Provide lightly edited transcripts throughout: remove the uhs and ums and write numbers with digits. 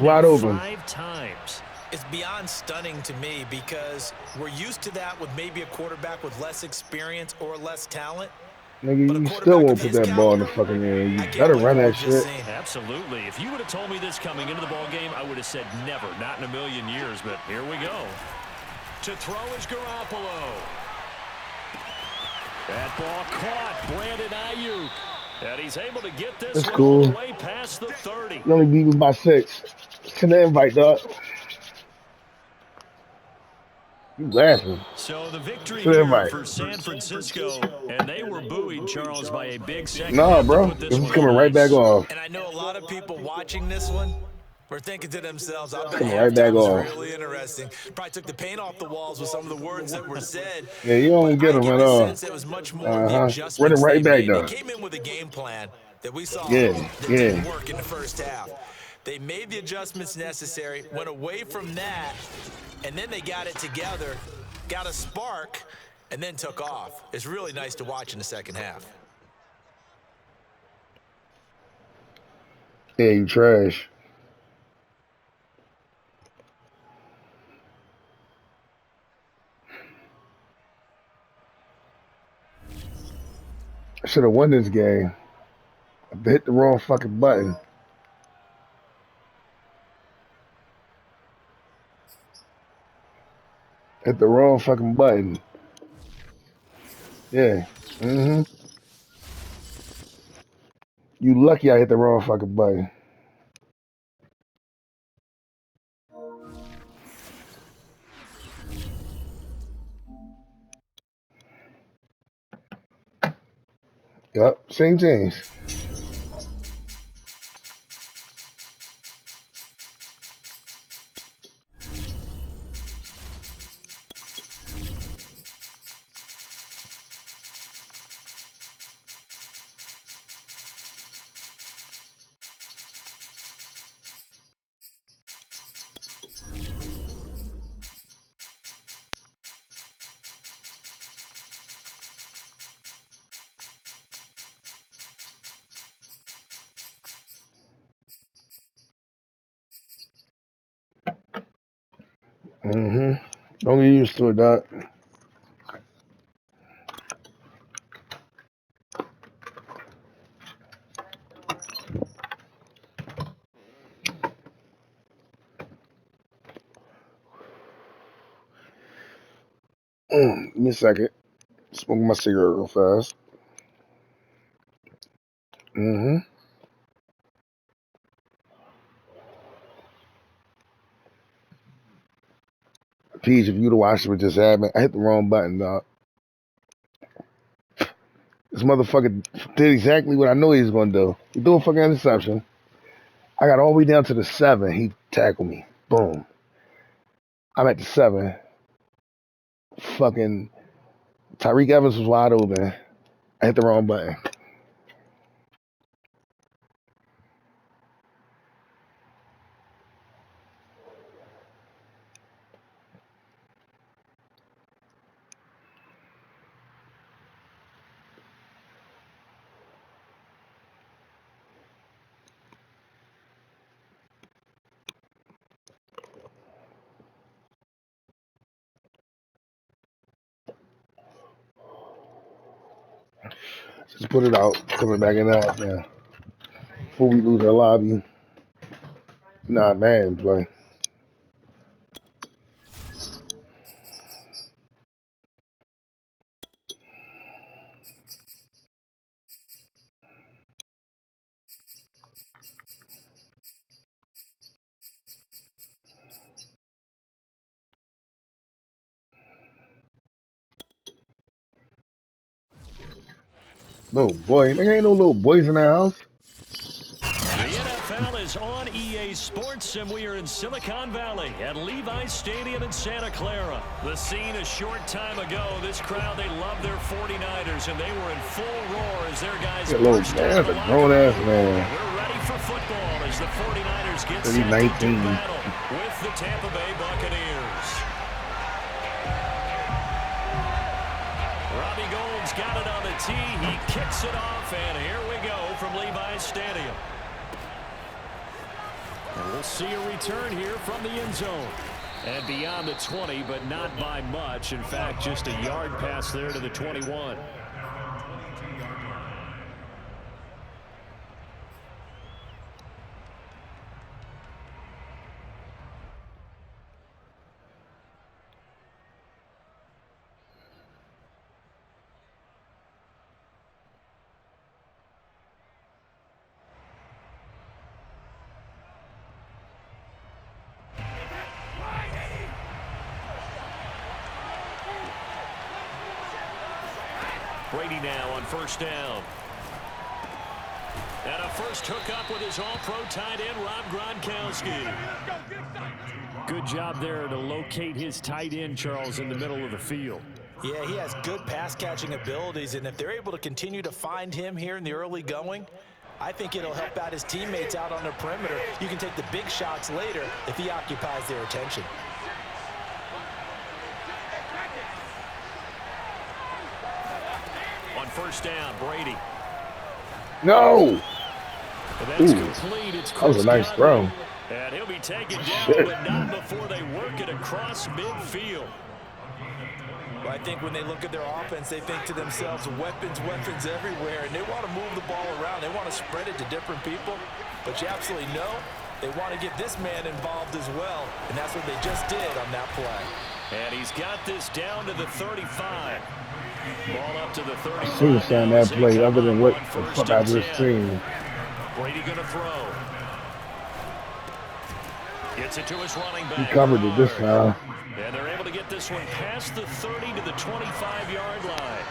Wide open. 5 times. It's beyond stunning to me because we're used to that with maybe a quarterback with less experience or less talent. Nigga, But a you still quarterback won't of put his that ball in the caliber, fucking air. You I can't better believe run what that we've just shit. seen. Absolutely. If you would have told me this coming into the ball game, I would have said never, not in a million years. But here we go. To throw is Garoppolo. That ball caught. Brandon Ayuk. And he's able to get this That's one all cool. the way past the 30. You only beat me by 6. Send the invite, dog. You laughing. So the victory Send the here invite. for San Francisco, and they were buoyed, Charles, by a big second Nah, half to bro. put this This is one on coming right back ice. off. And I know a lot of people watching this one were thinking to themselves, I It's bet coming right back halftime was off. really interesting. Probably took the paint off the walls with some of the words that were said. Yeah, you But don't get I them get at the all. sense it was much more the Run it adjustments right they back, made. They though. came in with a game plan that we saw Yeah, that yeah. didn't work in the first half. They made the adjustments necessary, went away from that, and then they got it together, got a spark, and then took off. It's really nice to watch in the second half. Yeah, you trash. I should have won this game. I hit the wrong fucking button. Hit the wrong fucking button. Yeah. You lucky I hit the wrong fucking button. Yep, same things. Don't get used to it, Doc. Give me a second. Smoke my cigarette real fast. Peach, if you'd have watched what just happened, I hit the wrong button, dog. This motherfucker did exactly what I knew he was gonna do. He threw a fucking interception. I got all the way down to the 7. He tackled me. Boom. I'm at the 7. Fucking Tyreek Evans was wide open. I hit the wrong button. Just put it out. Coming back in that now. Before we lose our lobby. Nah, man, play. Little boy. There ain't no little boys in the house. The NFL is on EA Sports, and we are in Silicon Valley at Levi's Stadium in Santa Clara. The scene a short time ago. This crowd, they love their 49ers, and they were in full roar as their guys burst out of the That's a grown ass man. We're ready for football as the 49ers get set to 19. do battle with the Tampa Bay Buccaneers. Robbie Gould's got it on the tee. He kicks it off, and here we go from Levi's Stadium. And we'll see a return here from the end zone. And beyond the 20, but not by much. In fact, just a yard pass there to the 21. Brady now on first down. And a first hookup with his all-pro tight end, Rob Gronkowski. Good job there to locate his tight end, Charles, in the middle of the field. Yeah, he has good pass-catching abilities, and if they're able to continue to find him here in the early going, I think it'll help out his teammates out on the perimeter. You can take the big shots later if he occupies their attention. On first down, Brady. No! That's complete. It's that was a nice throw. And he'll be taken down, but not before they work it across midfield. Well, I think when they look at their offense, they think to themselves, weapons, weapons everywhere, and they want to move the ball around. They want to spread it to different people, but you absolutely know they want to get this man involved as well, and that's what they just did on that play. And he's got this down to the 35. Ball up to the 35. I should have done that play other than what the fuck I just seen. Brady going to throw. Gets it to his running back. He covered it this time. And they're able to get this one past the 30 to the 25-yard line.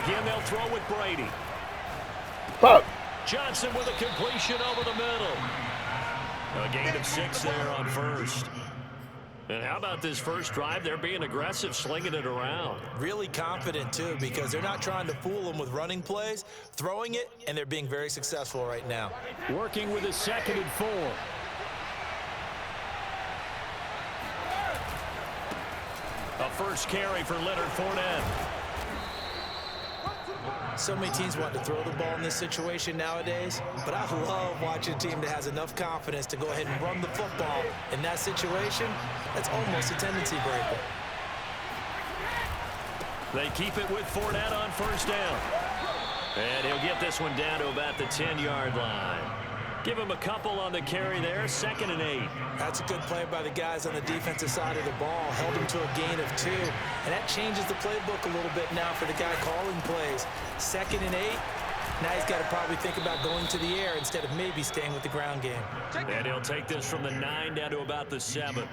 Again, they'll throw with Brady. Fuck. Johnson with a completion over the middle. A gain of 6 there on first. And how about this first drive? They're being aggressive, slinging it around. Really confident, too, because they're not trying to fool them with running plays, throwing it, and they're being very successful right now. Working with a 2nd and 4. A first carry for Leonard Fournette. So many teams want to throw the ball in this situation nowadays, but I love watching a team that has enough confidence to go ahead and run the football. In that situation, that's almost a tendency breaker. They keep it with Fournette on first down. And he'll get this one down to about the 10-yard line. Give him a couple on the carry there, 2nd and 8. That's a good play by the guys on the defensive side of the ball. Held him to a gain of 2. And that changes the playbook a little bit now for the guy calling plays. 2nd and 8. Now he's got to probably think about going to the air instead of maybe staying with the ground game. And he'll take this from the 9 down to about the 7.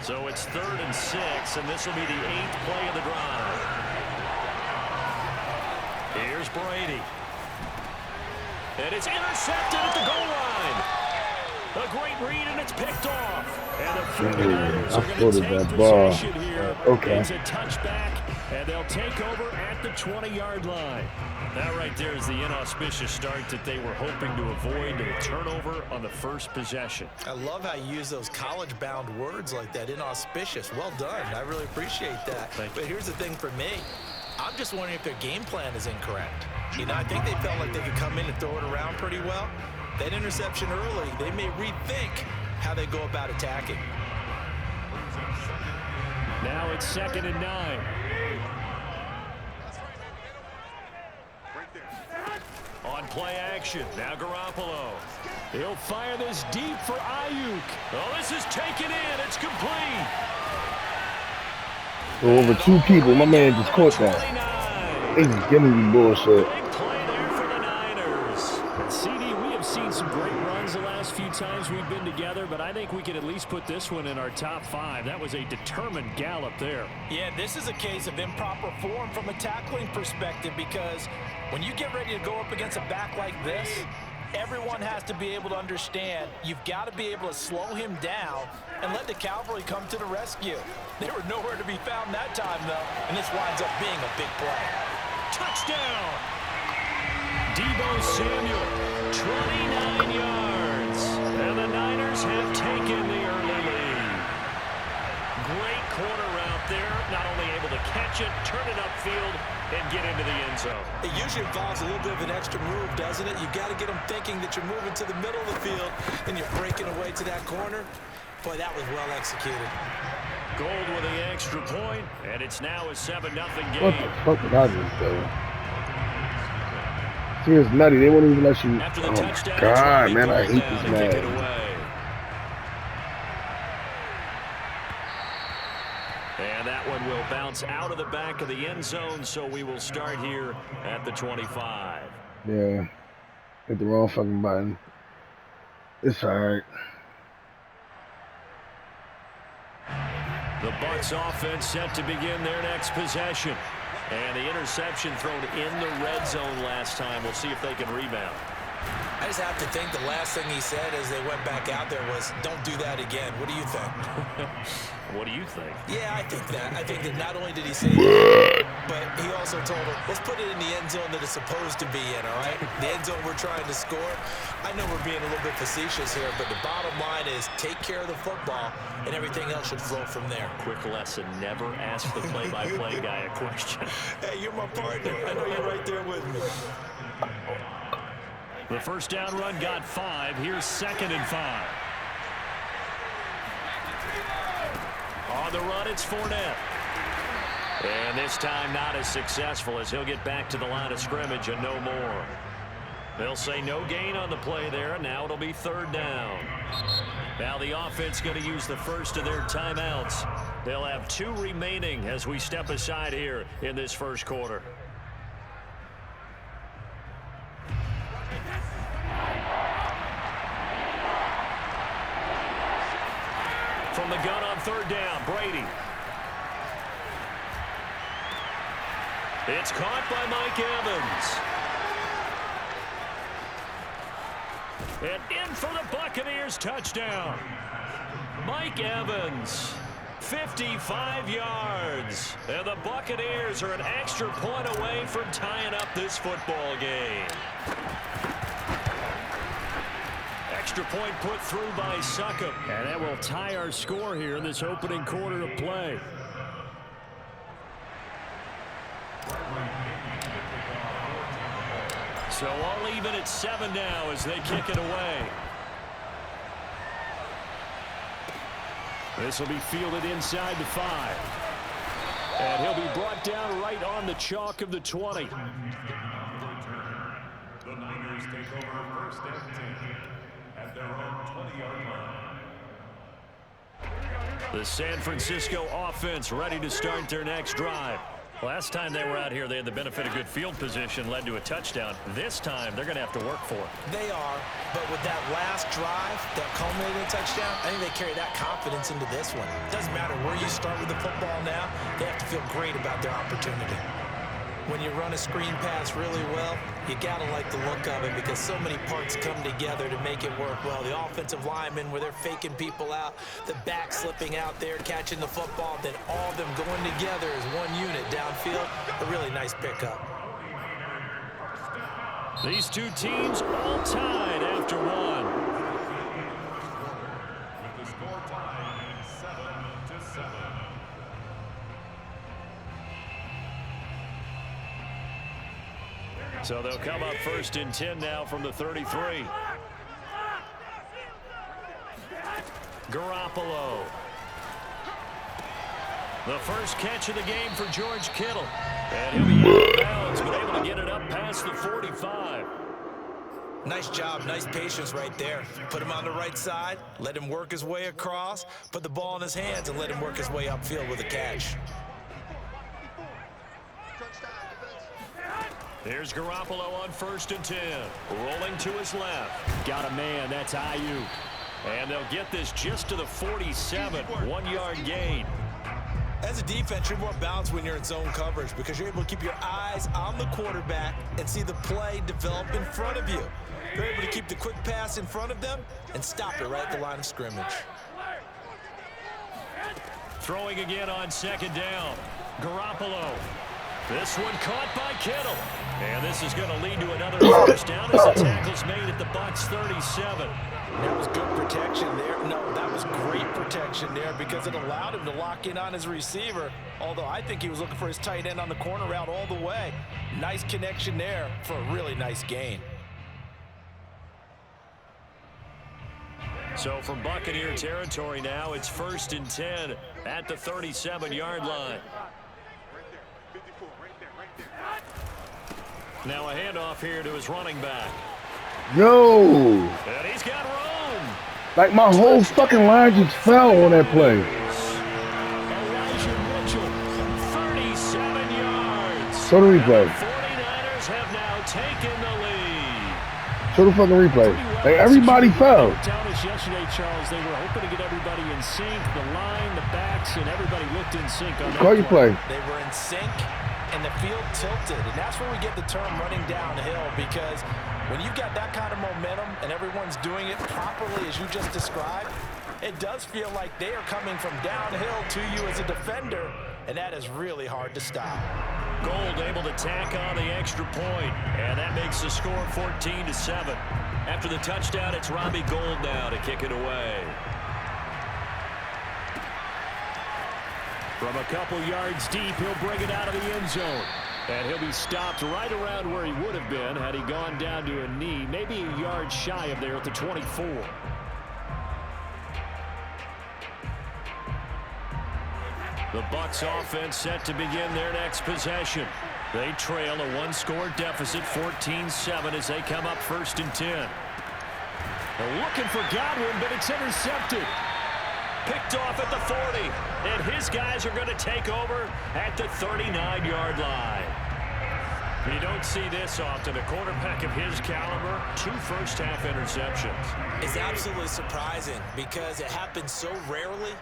So it's 3rd and 6, and this will be the 8th play of the drive. Here's Brady. And it's intercepted at the goal line. A great read, and it's picked off. And the 49ers are going to take possession here. Okay. It's a touchback, and they'll take over at the 20-yard line. That right there is the inauspicious start that they were hoping to avoid, a turnover on the first possession. I love how you use those college-bound words like that, inauspicious. Well done. I really appreciate that. But here's the thing for me. I'm just wondering if their game plan is incorrect. You know, I think they felt like they could come in and throw it around pretty well. That interception early, they may rethink how they go about attacking. Now it's 2nd and 9. On play action, now Garoppolo. He'll fire this deep for Ayuk. Oh, this is taken in. It's complete. So over 2 people, my man just caught that. He's just giving me bullshit. Big play there for the Niners. CD, we have seen some great runs the last few times we've been together, but I think we could at least put this one in our top 5. That was a determined gallop there. Yeah, this is a case of improper form from a tackling perspective, because when you get ready to go up against a back like this, everyone has to be able to understand you've got to be able to slow him down and let the cavalry come to the rescue. They were nowhere to be found that time, though, and this winds up being a big play. Touchdown! Deebo Samuel, 29 yards. And the Niners have taken the early lead. Great corner out there, not only able to catch it, turn it upfield, and get into the end zone. It usually involves a little bit of an extra move, doesn't it? You've got to get them thinking that you're moving to the middle of the field and you're breaking away to that corner. Boy, that was well executed. Gold with the extra point, and it's now a 7-0 game. What the fuck did I just do? See, it's nutty. They won't even let you. After the Oh, touchdown, God, man, I hate down this and kick it man. away. And that one will bounce out of the back of the end zone, so we will start here at the 25. Yeah. Hit the wrong fucking button. It's alright. The Bucs offense set to begin their next possession. And the interception thrown in the red zone last time. We'll see if they can rebound. I just have to think the last thing he said as they went back out there was, don't do that again. What do you think? What do you think? Yeah, I think that. I think that not only did he say that, but he also told him, let's put it in the end zone that it's supposed to be in, all right? The end zone we're trying to score. I know we're being a little bit facetious here, but the bottom line is take care of the football, and everything else should flow from there. Quick lesson, never ask the play-by-play guy a question. Hey, you're my partner. I know you're right there with me. The first down run got 5. Here's 2nd and 5. On the run, it's Fournette. And this time not as successful as he'll get back to the line of scrimmage and no more. They'll say no gain on the play there, and now it'll be 3rd down. Now the offense going to use the first of their timeouts. They'll have 2 remaining as we step aside here in this first quarter. From the gun on 3rd down, Brady. It's caught by Mike Evans. And in for the Buccaneers touchdown. Mike Evans, 55 yards. And the Buccaneers are an extra point away from tying up this football game. Extra point put through by Succop. And that will tie our score here in this opening quarter of play. So all even at 7 now as they kick it away. This will be fielded inside the 5. And he'll be brought down right on the chalk of the 20. The Niners take over 1st and 10 at their own 20-yard line. The San Francisco offense ready to start their next drive. Last time they were out here, they had the benefit of good field position, led to a touchdown. This time, they're going to have to work for it. They are, but with that last drive, that culminating touchdown, I think they carry that confidence into this one. Doesn't matter where you start with the football now, they have to feel great about their opportunity. When you run a screen pass really well, you got to like the look of it because so many parts come together to make it work well. The offensive linemen, where they're faking people out, the back slipping out there, catching the football, then all of them going together as one unit downfield. A really nice pickup. These two teams all tied after one. With the score tied 7-7. So they'll come up 1st and 10 now from the 33. Garoppolo. The first catch of the game for George Kittle. And he'll be out of bounds, but able to get it up past the 45. Nice job, nice patience right there. Put him on the right side, let him work his way across, put the ball in his hands, and let him work his way upfield with a catch. Here's Garoppolo on 1st and 10. Rolling to his left. Got a man, that's Ayuk. And they'll get this just to the 47. 1-yard gain. As a defense, you're more balanced when you're in zone coverage because you're able to keep your eyes on the quarterback and see the play develop in front of you. You're able to keep the quick pass in front of them and stop it right at the line of scrimmage. Throwing again on 2nd down. Garoppolo. This one caught by Kittle. And this is going to lead to another first down as the tackle's made at the Bucs 37. And that was good protection there. No, that was great protection there because it allowed him to lock in on his receiver, although I think he was looking for his tight end on the corner route all the way. Nice connection there for a really nice gain. So from Buccaneer territory now, it's 1st and 10 at the 37-yard line. Now a handoff here to his running back. Yo! And he's got room. Like my whole fucking line just fell on that play. Elijah Mitchell, 37 yards. Show the replay. And the 49ers have now taken the lead. Show the fucking replay. Like everybody fell. Telling us yesterday, Charles, they were hoping to get everybody in sync. The line, the backs, and everybody looked in sync on that Call your play. They were in sync, and the field tilted. And that's where we get the term running downhill, because when you've got that kind of momentum and everyone's doing it properly as you just described, it does feel like they are coming from downhill to you as a defender, and that is really hard to stop. Gold able to tack on the extra point, and that makes the score 14-7. After the touchdown, it's Robbie Gould now to kick it away. From a couple yards deep, he'll bring it out of the end zone. And he'll be stopped right around where he would have been had he gone down to a knee, maybe a yard shy of there at the 24. The Bucs offense set to begin their next possession. They trail a one-score deficit, 14-7, as they come up 1st and 10. They're looking for Godwin, but it's intercepted. Picked off at the 40, and his guys are going to take over at the 39-yard line. You don't see this often. A quarterback of his caliber, 2 first-half interceptions. It's absolutely surprising because it happens so rarely.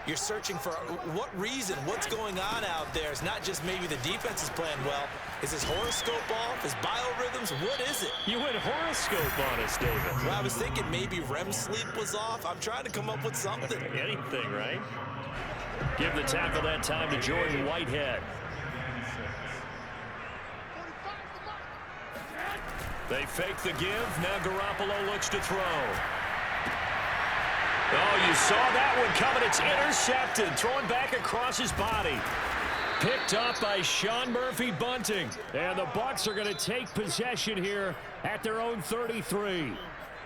You're searching for what reason, what's going on out there. It's not just maybe the defense is playing well. Is his horoscope off? His biorhythms? What is it? You went horoscope on us, David. Well, I was thinking maybe REM sleep was off. I'm trying to come up with something. Anything, right? Give the tackle that time to Jordan Whitehead. They fake the give. Now Garoppolo looks to throw. Oh, you saw that one coming. It's intercepted. Throwing back across his body. Picked up by Sean Murphy-Bunting. And the Bucs are going to take possession here at their own 33.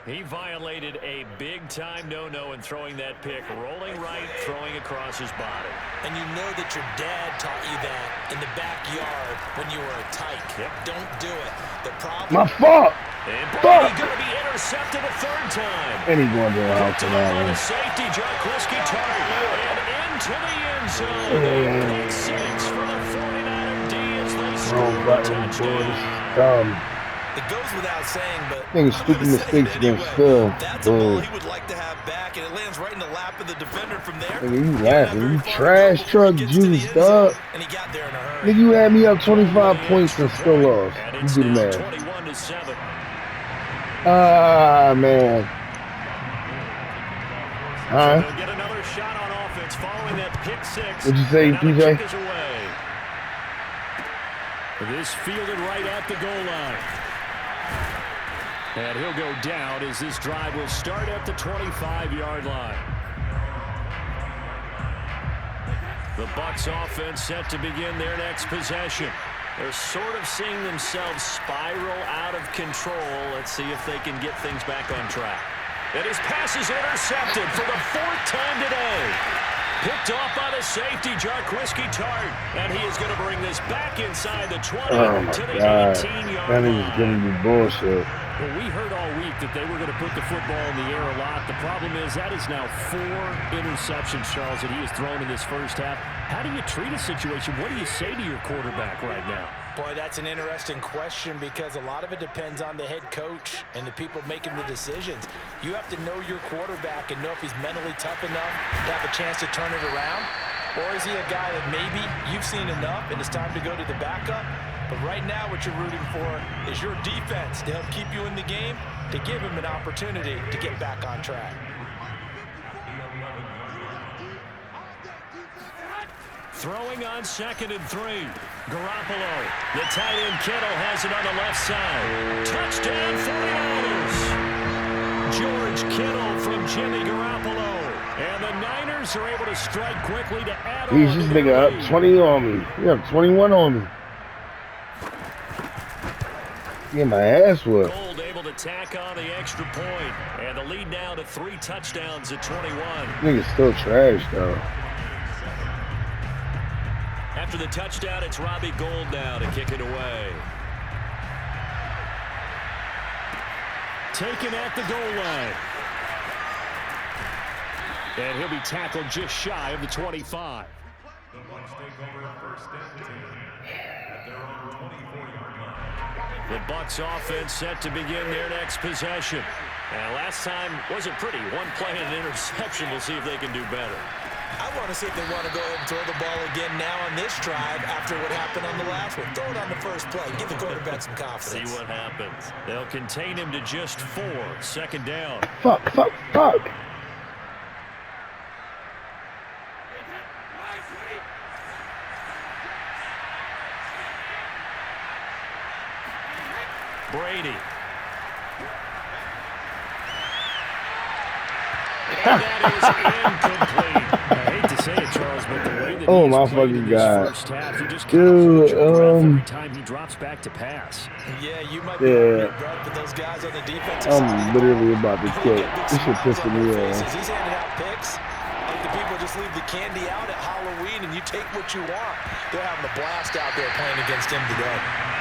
He violated a big-time no-no in throwing that pick. Rolling right, throwing across his body. And you know that your dad taught you that in the backyard when you were a tyke. Yep. Don't do it. The problem... My fault. And Brady going to be intercepted a 3rd time. And he's going to the house Picked for up that by the one. safety, Jarkowski Tart. And into the end zone. Pick 6 for the 49er D as they score a touchdown. It goes without saying, but Nigga, stupid mistakes against Phil. that's a ball he would like to have back, and it lands right in the lap of the defender from there. Nigga, you laughing. You trash truck juice, dog. And he got there in a hurry. Nigga, you had me up 25 points and still lost. And You it's do the now math. 21-7. Ah, man. Huh? They'll get another shot on offense following that pick 6. What'd you say, And now the PJ? kick is away. This fielded right at the goal line. And he'll go down as this drive will start at the 25-yard line. The Bucs offense set to begin their next possession. They're sort of seeing themselves spiral out of control. Let's see if they can get things back on track. And his pass is intercepted for the 4th time today. Picked off by the safety, Jarkowski Tart. And he is going to bring this back inside the 20 to the 18-yard That line. is giving me bullshit. Well, we heard all week that they were going to put the football in the air a lot. The problem is that is now 4 interceptions, Charles, that he has thrown in this first half. How do you treat a situation? What do you say to your quarterback right now? Boy, that's an interesting question because a lot of it depends on the head coach and the people making the decisions. You have to know your quarterback and know if he's mentally tough enough to have a chance to turn it around. Or is he a guy that maybe you've seen enough and it's time to go to the backup? But right now what you're rooting for is your defense to help keep you in the game, to give him an opportunity to get back on track. Throwing on 2nd and 3. Garoppolo. The tight end Kittle has it on the left side. Touchdown 49ers. George Kittle Jimmy Garoppolo. And the Niners are able to strike quickly to add on. He's just nigga up 20 on me. You have 21 on me. Get my ass whooped. Gold able to tack on the extra point. And the lead now to 3 touchdowns at 21. Nigga's still trash, though. After the touchdown, it's Robbie Gould now to kick it away. Taken at the goal line. And he'll be tackled just shy of the 25. The Bucs take over first and 10 at their own 24-yard line. The Bucs offense set to begin their next possession. And last time wasn't pretty. One play and an interception. We'll see if they can do better. I want to see if they want to go ahead and throw the ball again now on this drive after what happened on the last one. Throw it on the first play. Give the quarterback some confidence. See what happens. They'll contain him to just 4. Second down. Fuck. Brady. And that is incomplete. I hate to say it, Charles, but the way that Oh he my has played in fucking this god. first half, he just Dude, every time he drops back to pass. Yeah, you might be your breath, but those guys on the defensive side. I'm literally about to You quit. get big This shit smiles pissing on me their off. faces. He's handing out picks. Like the people just leave the candy out at Halloween and you take what you want. They're having a blast out there playing against him today.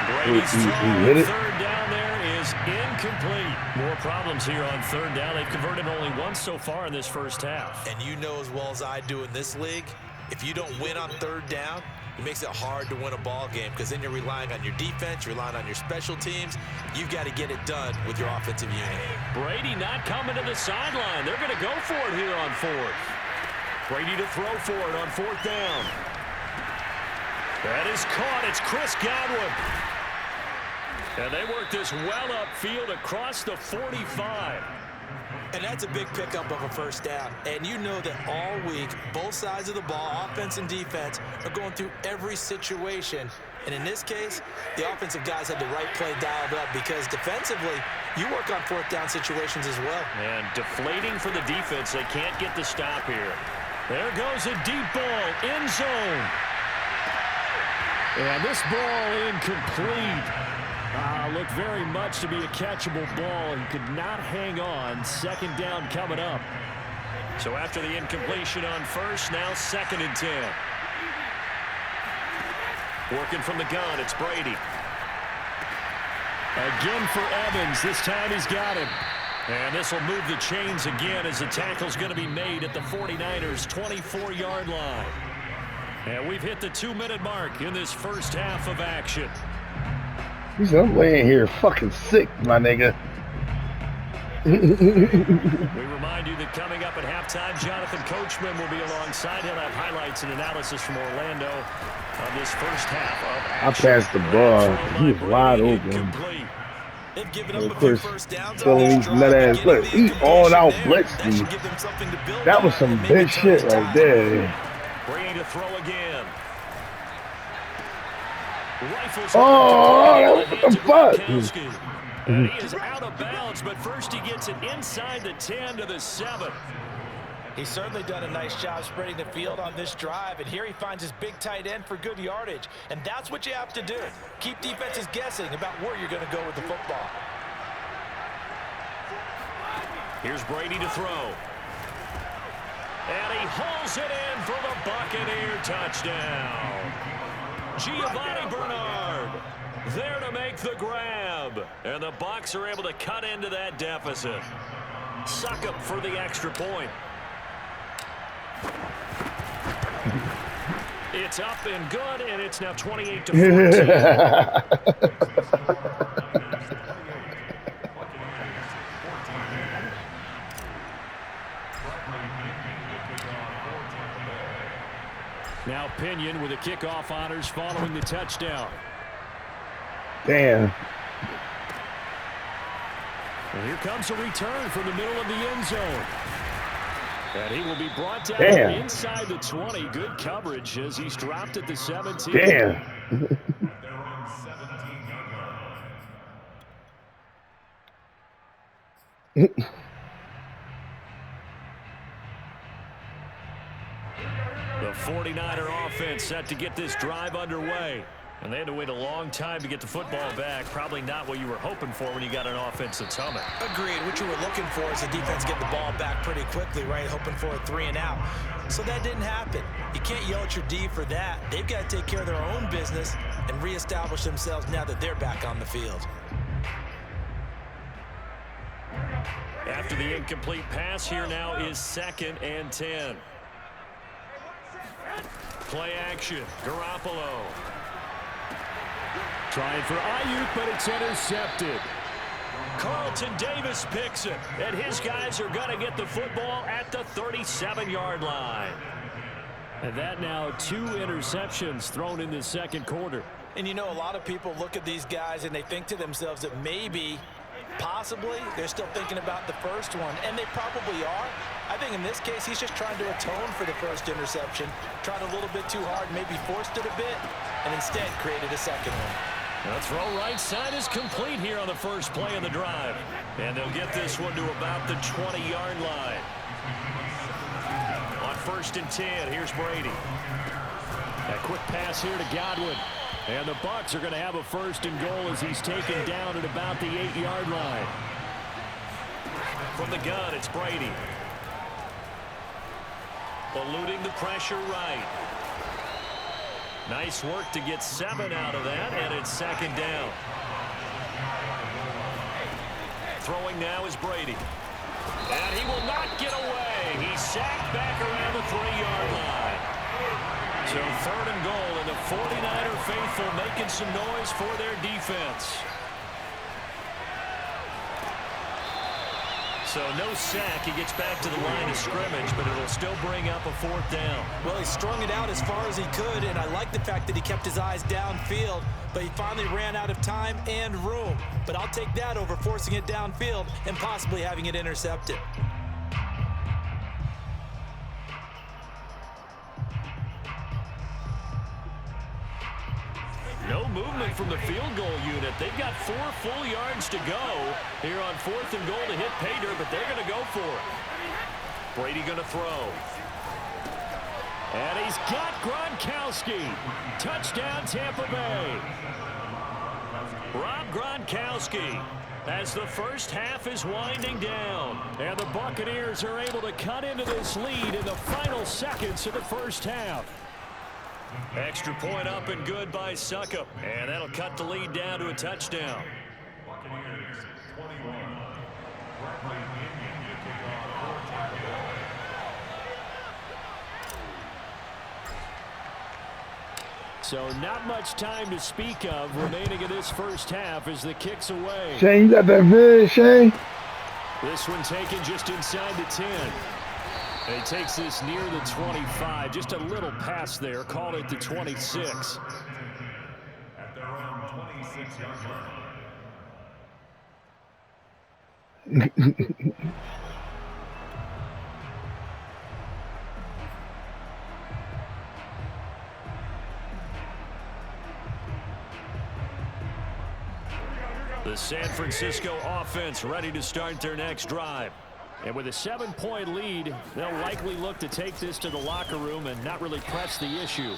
Brady's He throw hit on it. third down there is incomplete. More problems here on third down. They've converted only once so far in this first half. And you know as well as I do in this league, if you don't win on third down, it makes it hard to win a ball game because then you're relying on your defense, you're relying on your special teams. You've got to get it done with your offensive unit. Brady not coming to the sideline. They're going to go for it here on fourth. Brady to throw for it on fourth down. That is caught. It's Chris Godwin. And they work this well upfield across the 45. And that's a big pickup of a first down. And you know that all week, both sides of the ball, offense and defense, are going through every situation. And in this case, the offensive guys had the right play dialed up because defensively, you work on fourth down situations as well. And deflating for the defense. They can't get the stop here. There goes a deep ball, end zone. And this ball incomplete. Looked very much to be a catchable ball and could not hang on. Second down coming up. So after the incompletion on first, now second and 10. Working from the gun, it's Brady. Again for Evans. This time he's got him. And this will move the chains again as the tackle's going to be made at the 49ers' 24-yard line. And we've hit the 2-minute mark in this first half of action. I'm laying here fucking sick, my nigga. We remind you that coming up at halftime, Jonathan Coachman will be alongside. He'll have highlights and analysis from Orlando on this first half of action. I passed the ball. He was wide open. They've given And up of a few course, first downs telling on these this drive, nut but ass, getting look, the he all out incompletion blitzed there, me. that should give them something to build That was on some and maybe bitch turn shit the right tide. there. Brady to throw again. Rifles Oh, what the fuck? And he is out of bounds, but first he gets it inside the 10 to the 7. He's certainly done a nice job spreading the field on this drive, and here he finds his big tight end for good yardage. And that's what you have to do. Keep defenses guessing about where you're going to go with the football. Here's Brady to throw. And he hauls it in for the Buccaneer touchdown. Giovanni Bernard there to make the grab. And the Bucs are able to cut into that deficit. Succop for the extra point. It's up and good, and it's now 28-14. Now Pinion with the kickoff honors following the touchdown. Damn. And here comes a return from the middle of the end zone. And he will be brought down inside the 20. Good coverage as he's dropped at the 17. Damn. 49er offense set to get this drive underway. And they had to wait a long time to get the football back. Probably not what you were hoping for when you got an offense that's humming. Agreed. What you were looking for is the defense get the ball back pretty quickly, right? Hoping for a 3 and out. So that didn't happen. You can't yell at your D for that. They've got to take care of their own business and reestablish themselves now that they're back on the field. After the incomplete pass, here now is 2nd and 10. Play action. Garoppolo. Trying for Ayuk, but it's intercepted. Carlton Davis picks it, and his guys are going to get the football at the 37-yard line. And that now 2 interceptions thrown in the second quarter. And you know, a lot of people look at these guys and they think to themselves that maybe, possibly, they're still thinking about the first one, and they probably are. I think in this case, he's just trying to atone for the first interception, tried a little bit too hard, maybe forced it a bit, and instead created a second one. The throw right side is complete here on the first play of the drive. And they'll get this one to about the 20-yard line. On 1st and 10, here's Brady. A quick pass here to Godwin. And the Bucs are going to have a 1st and goal as he's taken down at about the 8-yard line. From the gun, it's Brady. Eluding the pressure right. Nice work to get 7 out of that, and it's 2nd down. Throwing now is Brady. And he will not get away. He's sacked back around the 3-yard line. So 3rd and goal, and the 49er faithful making some noise for their defense. So no sack. He gets back to the line of scrimmage, but it'll still bring up a 4th down. Well, he strung it out as far as he could, and I like the fact that he kept his eyes downfield, but he finally ran out of time and room. But I'll take that over forcing it downfield and possibly having it intercepted. No movement from the field goal unit. They've got 4 full yards to go here on 4th and goal to hit pay dirt, but they're going to go for it. Brady going to throw. And he's got Gronkowski. Touchdown, Tampa Bay. Rob Gronkowski as the first half is winding down. And the Buccaneers are able to cut into this lead in the final seconds of the first half. Extra point up and good by Suckup. And that'll cut the lead down to a touchdown. Buccaneers 21. Bradley Union to kick off 4 tackle. So not much time to speak of remaining in this first half as the kick's away. Shane, you got that vid, Shane? This one taken just inside the 10. And he takes this near the 25. Just a little pass there. Call it the 26. At their own 26-yard line. The San Francisco offense ready to start their next drive. And with a 7-point lead, they'll likely look to take this to the locker room and not really press the issue.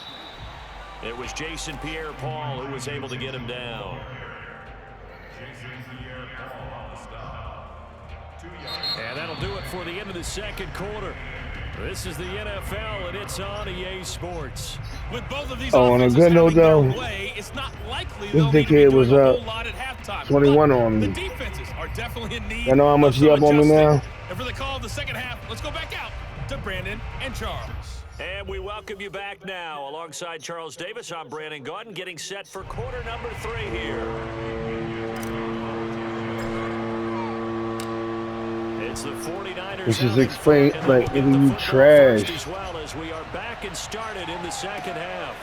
It was Jason Pierre-Paul who was able to get him down. Jason Pierre-Paul on the stop. 2 yards. And that'll do it for the end of the second quarter. This is the NFL, and it's on EA Sports. With both of these On a offenses good note, having their though, way, it's not likely this they'll need to be dickhead doing was a up whole lot at halftime. 21 But on the me. defenses are definitely in need. You know how much of he some up on me adjusting. now? And for the call of the second half, let's go back out to Brandon and Charles. And we welcome you back now. Alongside Charles Davis, I'm Brandon Gaudin, getting set for quarter number 3 here. It's the 49ers. Which is explain like if you trash. As well as we are back and started in the second half.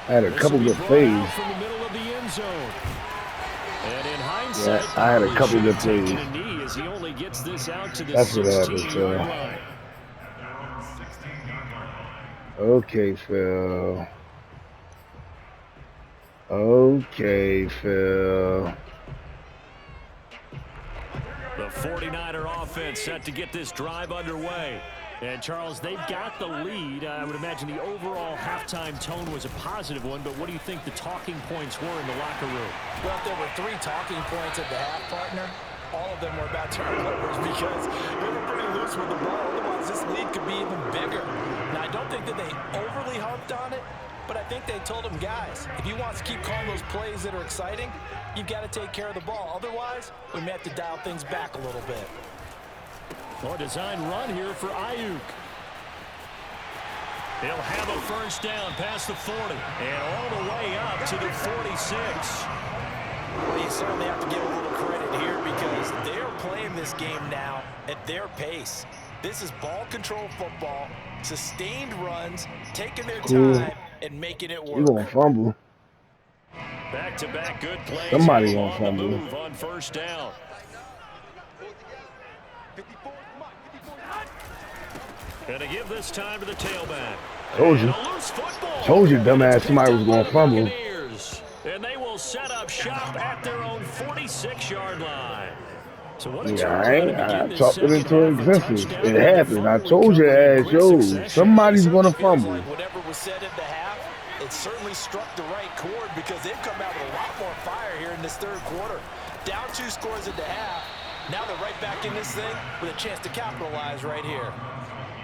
I had a couple good plays. From the middle of the end zone. And in hindsight, Yeah, I had a couple good plays. A knee as he only gets this out to the That's what happened, 16-yard Phil. line. Okay, Phil. Okay, Phil. The 49er offense set to get this drive underway. And, Charles, they've got the lead. I would imagine the overall halftime tone was a positive one, but what do you think the talking points were in the locker room? Well, if there were 3 talking points at the half, partner, all of them were about turnovers because they were pretty loose with the ball. Otherwise, this lead could be even bigger. Now, I don't think that they overly harped on it, but I think they told them, guys, if you want to keep calling those plays that are exciting, you've got to take care of the ball. Otherwise, we may have to dial things back a little bit. Oh, design run here for Ayuk. He'll have a first down past the 40 and all the way up to the 46. Well, you certainly have to give a little credit here because they're playing this game now at their pace. This is ball control football, sustained runs, taking their time and making it work. You're going to fumble. Back-to-back good plays. Somebody going to on the fumble. move on first down. And to give this time to the tailback. Told you. Told you, dumbass, somebody was going to fumble. And they will set up shop at their own 46-yard line. So what I talked it into existence. It happened. I told your ass, yo, somebody's going to fumble. Whatever was said at the half, it certainly struck the right chord because they've come out with a lot more fire here in this third quarter. Down 2 scores at the half. Now they're right back in this thing with a chance to capitalize right here.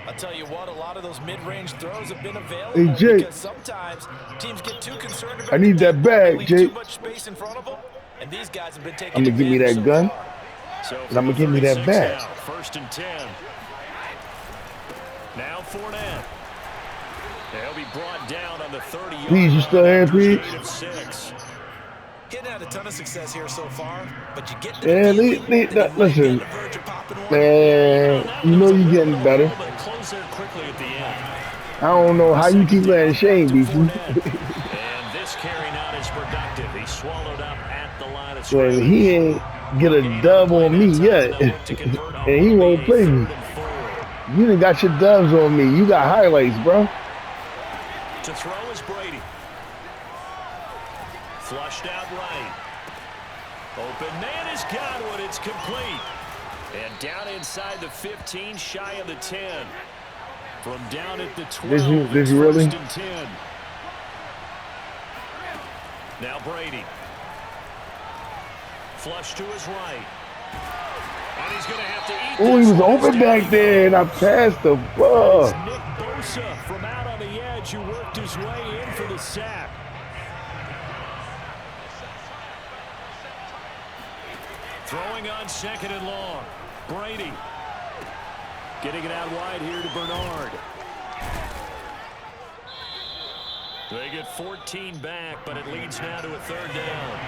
I'll tell you what, a lot of those mid-range throws have been available because sometimes teams get too concerned about I need that bag, Jake. too much space in front of them, and these guys have been taking I'm going to give me that gun, and I'm going to give me that bag. First and 10. Now Fournette. They'll be brought down on the 30-yard. Please, you still here, please? Getting had a ton of success here so far, but you get listen, man, you know you're getting better. I don't know how you keep letting Shane beat you. And this carry not as productive. He swallowed up at the line of Well, he ain't get a dub on me yet, and he won't play me. You done got your dubs on me. You got highlights, bro. To throw is Brady. Flushed out right. Open man has got one. It's complete. And down inside the 15, shy of the 10. From down at the 12. Did you really? 10. Now Brady. Flush to his right. And he's going to have to eat. Oh, he was open back there, and I passed the ball. Nick Bosa from out on the edge who worked his way in for the sack. Throwing on second and long. Brady. Getting it out wide here to Bernard. They get 14 back, but it leads now to a third down.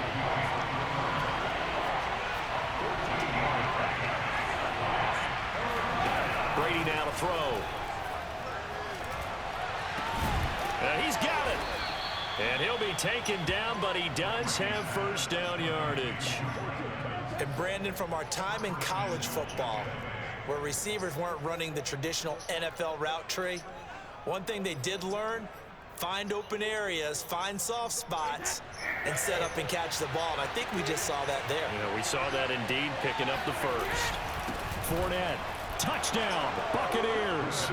Brady now to throw. And he's got it. And he'll be taken down, but he does have first down yardage. And Brandon, from our time in college football, where receivers weren't running the traditional NFL route tree, one thing they did learn, find open areas, find soft spots, and set up and catch the ball. And I think we just saw that there. Yeah, we saw that indeed, picking up the first. Fournette. Touchdown, Buccaneers.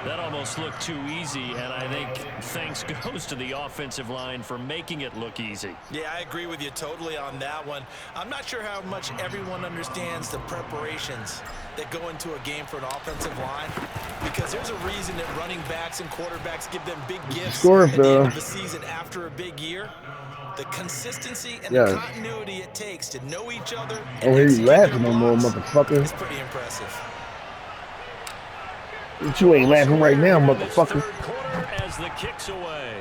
That almost looked too easy, and I think thanks goes to the offensive line for making it look easy. Yeah, I agree with you totally on that one. I'm not sure how much everyone understands the preparations that go into a game for an offensive line, because there's a reason that running backs and quarterbacks give them big gifts at the end of the season after a big year. The consistency and the continuity it takes to know each other. Oh, he's laughing no more, motherfucker. It's pretty impressive. But you ain't laughing right now, motherfucker. Third quarter as the kick's away.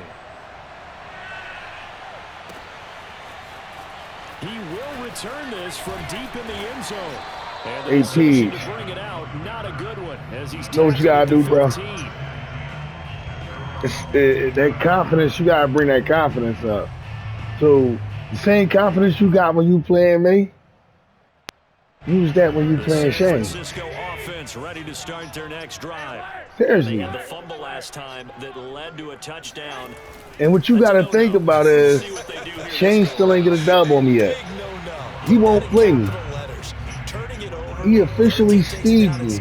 He will return this from deep in the end zone. And the decision to bring it out, not a good one. As he's know what you gotta do, bro. That confidence, you gotta bring that confidence up. So the same confidence you got when you playing me, use that when you playing Shane. Ready to start their next drive. Seriously. They had the fumble last time that led to a touchdown. And what you got to think about is Shane still ain't get a dub on me yet. He won't play me. He officially steamed me.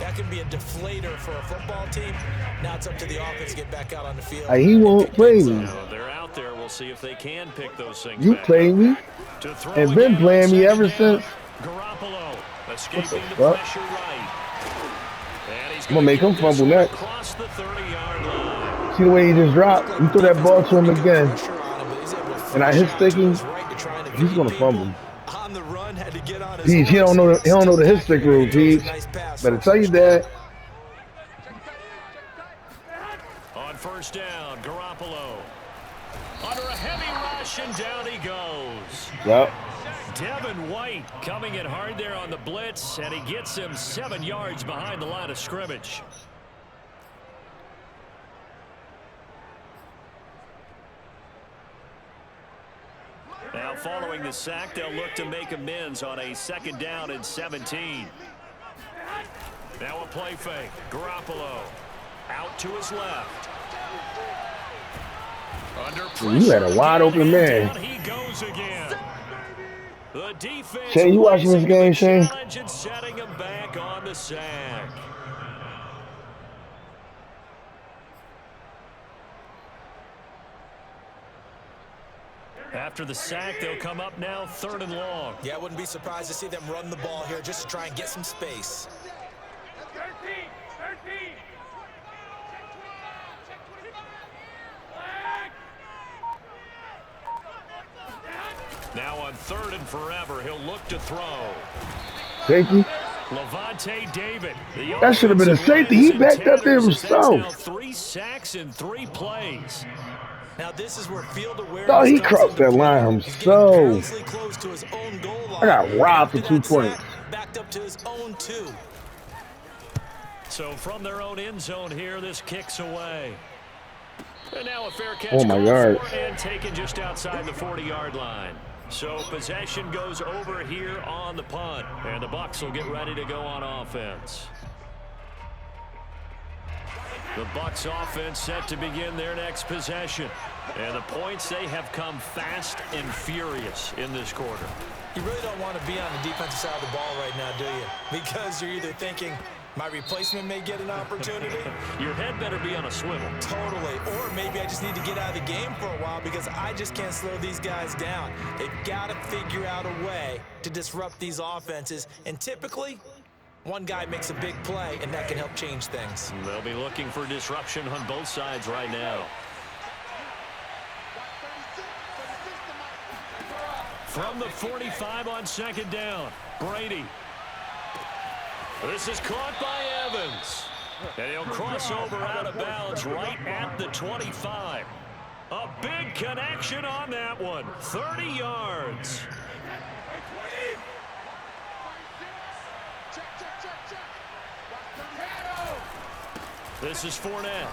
That can be deflator for a football team. Now it's up to the offense to get back out on the field. He won't play me. Now they're out there. We'll see if they can pick those things You back play up. me To throw and been again playing on me second ever down. since. Garoppolo escaping the fuck? pressure right. And he's I'm gonna make him get this fumble one next. across the 30-yard line. See the way he just dropped? You threw that ball to him again, Pressure on him, but he's able to and I flush hit out stick to him. his right to try and He's evade gonna people. fumble. On the run, had to get on his Peach, he don't horse. know the hit Step stick back rule, and throws a Peach. nice pass Better for a tell you touchdown. that. On first down, Garoppolo. Under a heavy rush, and down he goes. Yep. Devin White coming in hard there on the blitz, and he gets him 7 yards behind the line of scrimmage. Now following the sack, they'll look to make amends on a second down and 17. Now a play fake. Garoppolo out to his left. Under pressure. You had a wide open man. Down he goes again. The defense Shane, you watching this game, Shane? challenge and setting him back on the sack. After the sack, they'll come up now 3rd and long. Yeah, I wouldn't be surprised to see them run the ball here just to try and get some space. 13. Now on 3rd and forever, he'll look to throw. Safety. Levante David. That should have been a safety. He backed up there himself. 3 sacks in 3 plays. Now this is where field awareness. Oh, he comes crossed into that play. line He's getting himself. perilously close to his own goal line. I got robbed for After 2 that points. sack, backed up to his own 2. So from their own end zone here, this kicks away. And now a fair catch Oh, my called God. for and taken just outside the 40-yard line. So possession goes over here on the punt. And the Bucs will get ready to go on offense. The Bucs offense set to begin their next possession. And the points, they have come fast and furious in this quarter. You really don't want to be on the defensive side of the ball right now, do you? Because you're either thinking, my replacement may get an opportunity. Your head better be on a swivel. Totally. Or maybe I just need to get out of the game for a while because I just can't slow these guys down. They've got to figure out a way to disrupt these offenses. And typically, one guy makes a big play, and that can help change things. They'll be looking for disruption on both sides right now. From the 45 on 2nd down, Brady. This is caught by Evans. And he'll cross over out of bounds right at the 25. A big connection on that one. 30 yards. This is Fournette.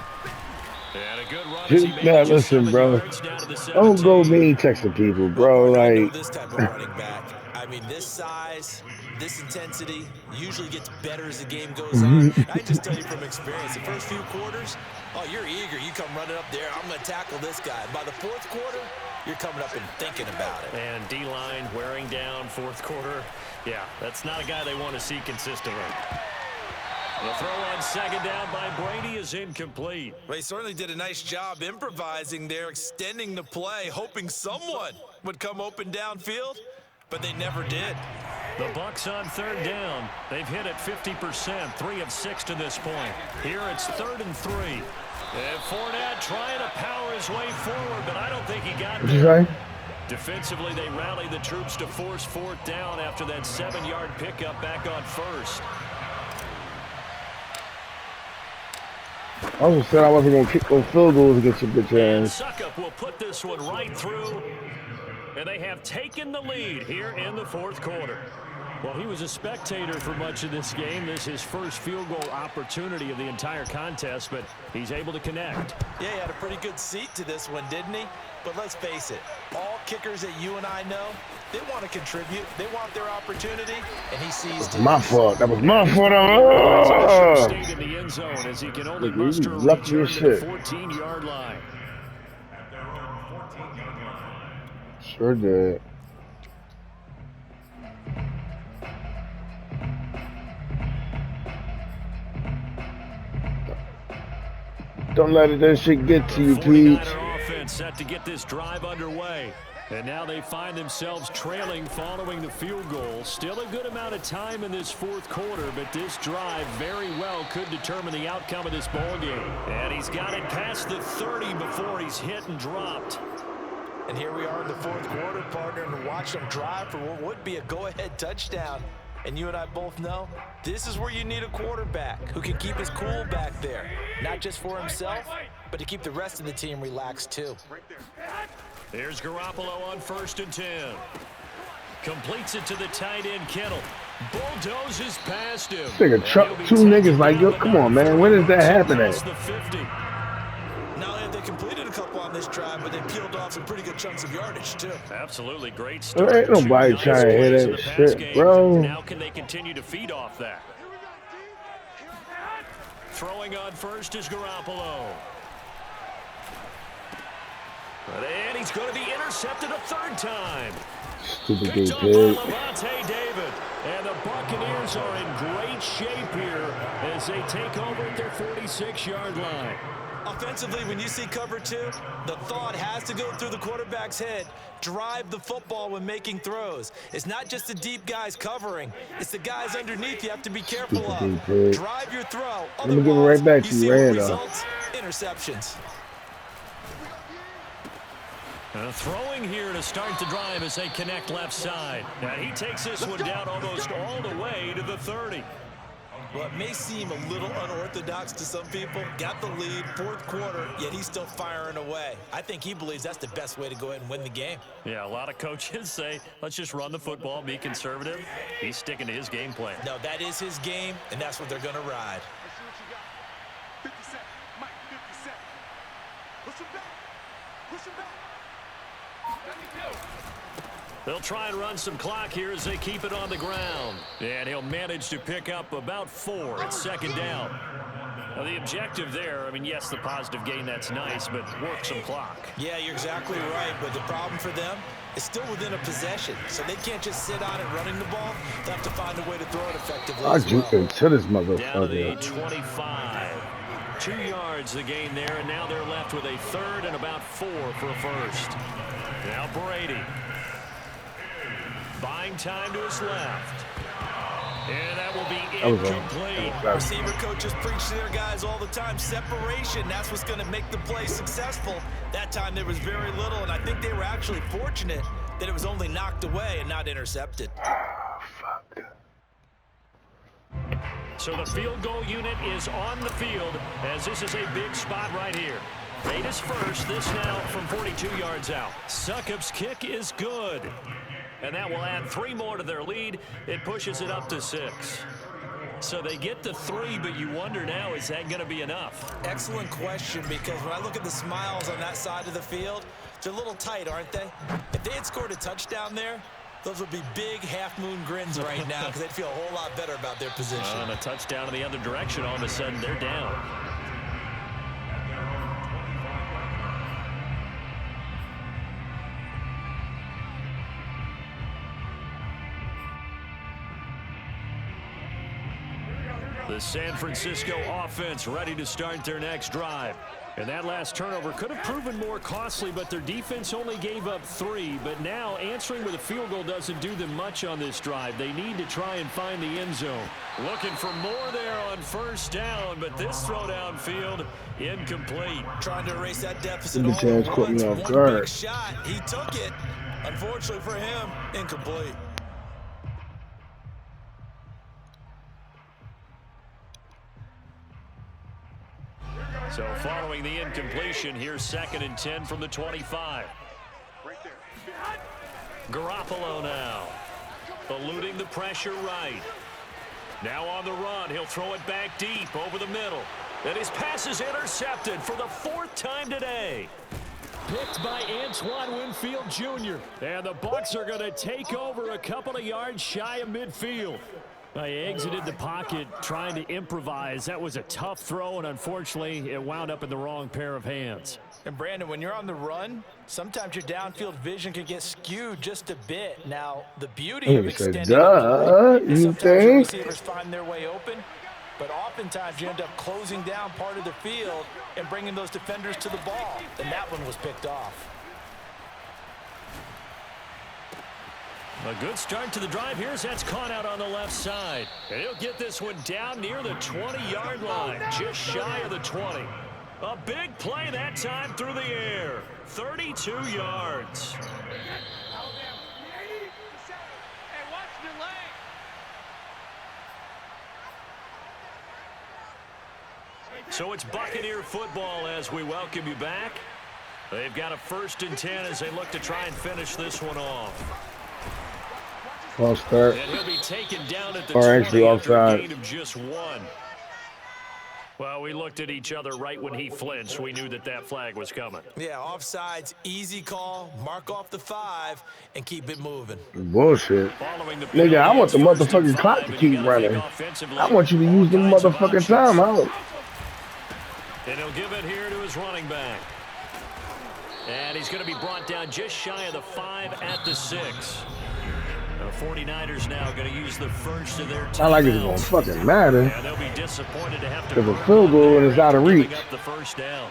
And a good run as he made it just Listen, 7 bro. yards down to the 17. Don't go mean texting people, bro. I know Like, this type of running back. I mean, this size, this intensity usually gets better as the game goes on. I can just tell you from experience, the first few quarters, oh, you're eager. You come running up there. I'm going to tackle this guy. By the 4th quarter, you're coming up and thinking about it. And D-line wearing down 4th quarter. Yeah, that's not a guy they want to see consistently. The throw on 2nd down by Brady is incomplete. Well, he certainly did a nice job improvising there, extending the play, hoping someone would come open downfield, but they never did. The Bucs on 3rd down. They've hit it 50%, 3 of 6 to this point. Here it's 3rd and 3. And Fournette trying to power his way forward, but I don't think he got what you there. say? Defensively, they rallied the troops to force 4th down after that 7-yard pickup back on 1st. I was said I wasn't gonna kick those field goals against your bitch And ass. Suckup will put this one right through. And they have taken the lead here in the 4th quarter. Well, he was a spectator for much of this game. This is his first field goal opportunity of the entire contest, but he's able to connect. Yeah, he had a pretty good seat to this one, didn't he? But let's face it, all kickers that you and I know, they want to contribute. They want their opportunity, and he seized it. My fault. That was my fault. Stayed in the end zone as he can only Look, you muster a lucky return as to the shit. 14-yard line. At their own 14-yard line. Sure did. Don't let that shit get to you, Pete. 49er offense set to get this drive underway. And now they find themselves trailing following the field goal. Still a good amount of time in this fourth quarter, but this drive very well could determine the outcome of this ball game. And he's got it past the 30 before he's hit and dropped. And here we are in the fourth quarter, partner, and watch them drive for what would be a go-ahead touchdown. And you and I both know this is where you need a quarterback who can keep his cool back there. Not just for himself, but to keep the rest of the team relaxed too. Here's Garoppolo on 1st and 10. Completes it to the tight end, Kittle. Bulldozes past him. Nigga, two niggas like, yo, come on, man. When does that happen at? The 50. Not only have they completed a couple on this drive, but they peeled off some pretty good chunks of yardage, too. Absolutely great start. There ain't nobody trying to hear that shit, bro. Now can they continue to feed off that? Throwing on first is Garoppolo. And he's going to be intercepted a third time. Stupid Picked dude, off pig. by Levante David. And the Buccaneers are in great shape here as they take over at their 46-yard line. Offensively, when you see cover two, the thought has to go through the quarterback's head. Drive the football when making throws. It's not just the deep guys covering. It's the guys underneath you have to be careful of. Drive your throw. Let me give it right back to you, Randall. Results, interceptions. Throwing here to start the drive as they connect left side. Now he takes this one down almost all the way to the 30. Well, it may seem a little unorthodox to some people. Got the lead, fourth quarter, yet he's still firing away. I think he believes that's the best way to go ahead and win the game. Yeah, a lot of coaches say, let's just run the football, be conservative. He's sticking to his game plan. No, that is his game, and that's what they're going to ride. They'll try and run some clock here as they keep it on the ground. And he'll manage to pick up about 4 at 2nd down. Now, the objective there, I mean, yes, the positive gain, that's nice, but work some clock. Yeah, you're exactly right, but the problem for them is still within a possession, so they can't just sit on it running the ball. They have to find a way to throw it effectively. I juke into this motherfucker. Down to the 25. 2 yards the gain there, and now they're left with a 3rd and about 4 for a first. Now Brady. Buying time to his left. And that will be incomplete. Receiver coaches preach to their guys all the time. Separation, that's what's going to make the play successful. That time there was very little, and I think they were actually fortunate that it was only knocked away and not intercepted. Fuck. So the field goal unit is on the field as this is a big spot right here. Made his first, this now from 42 yards out. Succop's kick is good. And that will add 3 more to their lead. It pushes it up to 6. So they get to 3, but you wonder now, is that going to be enough? Excellent question, because when I look at the smiles on that side of the field, they're a little tight, aren't they? If they had scored a touchdown there, those would be big half-moon grins right now because they'd feel a whole lot better about their position. And a touchdown in the other direction, all of a sudden they're down. The San Francisco offense ready to start their next drive. And that last turnover could have proven more costly, but their defense only gave up 3. But now answering with a field goal doesn't do them much on this drive. They need to try and find the end zone. Looking for more there on 1st down, but this throw downfield incomplete. Trying to erase that deficit. The chance caught me off One guard. big shot. He took it. Unfortunately for him, incomplete. So following the incompletion, here's 2nd and 10 from the 25. Garoppolo now, eluding the pressure right. Now on the run, he'll throw it back deep over the middle. And his pass is intercepted for the 4th time today. Picked by Antoine Winfield Jr. And the Bucs are going to take over a couple of yards shy of midfield. He exited the pocket trying to improvise. That was a tough throw, and unfortunately, it wound up in the wrong pair of hands. And Brandon, when you're on the run, sometimes your downfield vision can get skewed just a bit. Now, the beauty of extending duh, is you sometimes the think? receivers find their way open, but oftentimes you end up closing down part of the field and bringing those defenders to the ball, and that one was picked off. A good start to the drive here as that's caught out on the left side. And he'll get this one down near the 20-yard line, just shy of the 20. A big play that time through the air. 32 yards. So it's Buccaneer football as we welcome you back. They've got a 1st and 10 as they look to try and finish this one off. False start. And he'll be taken down at the Or actually 20 after a offside. gain of just 1. Well, we looked at each other right when he flinched. We knew that that flag was coming. Yeah, offsides, easy call, mark off the 5, and keep it moving. Bullshit. Following the Nigga, I want the penalty, it's 1st and motherfucking clock 5, to and you keep gotta running. think offensively. I want you to use the All kinds of motherfucking options. time out. And he'll give it here to his running back. And he's going to be brought down just shy of the 5 at the 6. The 49ers now going to use the first of their Not like it's gonna timeouts. fucking matter. And they'll be disappointed to have to If a burn field one goal there is out of after reach. giving up the first down.